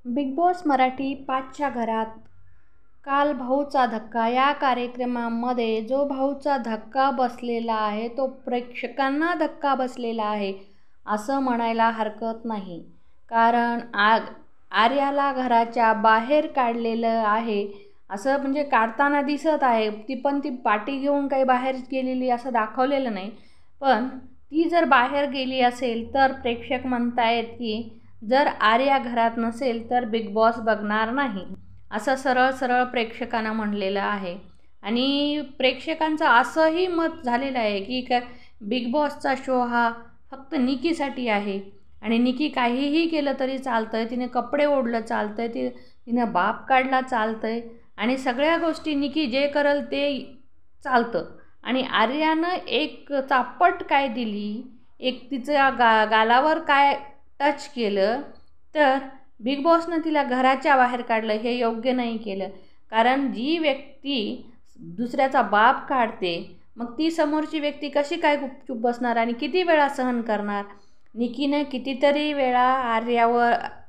Big boss Marathi 5च्या घरात काल भाऊचा धक्का या कार्यक्रमामध्ये जो भाऊचा धक्का बसलेला आहे तो प्रेक्षकांना धक्का बसलेला आहे असं म्हणायला हरकत नाही. कारण आर्याला घराच्या बाहेर काढलेलं आहे असं म्हणजे काढताना दिसत आहे. ती पाटी घेऊन काही बाहेर गेलेली असं दाखवलेलं नाही. पण ती जर बाहेर गेली असेल तर प्रेक्षक म्हणतायत की जर आर्या घरात नसेल तर बिग बॉस बघणार नाही असं सरळ प्रेक्षकांना म्हणलेलं आहे. आणि प्रेक्षकांचं असंही मत झालेलं आहे की बिग बॉसचा शो हा फक्त निकीसाठी आहे आणि निकी काहीही केलं तरी चालतंय. तिने कपडे ओढलं चालतंय, तिनं बाप काढला चालतंय आणि सगळ्या गोष्टी निकी जे करल ते चालतं. आणि आर्यानं एक चापट काय दिली, एक तिच्या गालावर काय टच केलं तर बिग बॉसनं तिला घराच्या बाहेर काढलं. हे योग्य नाही केलं. कारण जी व्यक्ती दुसऱ्याचा बाप काढते मग ती समोरची व्यक्ती कशी काय गुपचूप बसणार आणि किती वेळा सहन करणार. निकीने कितीतरी वेळा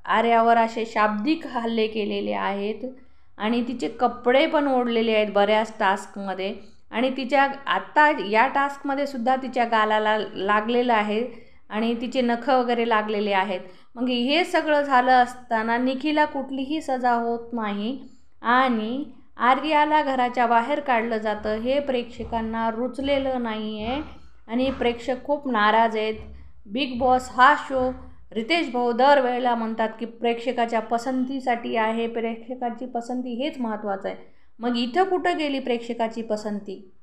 आर्यावर असे शाब्दिक हल्ले केलेले आहेत आणि तिचे कपडे पण ओढलेले आहेत बऱ्याच टास्कमध्ये. आणि तिच्या आत्ता या टास्कमध्ये सुद्धा तिच्या गालाला लागलेलं आहे आणि तिचे नखं वगैरे लागलेले आहेत. मग हे सगळं झालं असताना निकीला कुठलीही सजा होत नाही आणि आर्याला घराच्या बाहेर काढलं जातं. हे प्रेक्षकांना रुचलेलं नाही आहे आणि प्रेक्षक खूप नाराज आहेत. बिग बॉस हा शो रितेश भाऊ दरवेळेला म्हणतात की प्रेक्षकाच्या पसंतीसाठी आहे, प्रेक्षकाची पसंती हेच महत्त्वाचं आहे. मग इथं कुठं गेली प्रेक्षकाची पसंती.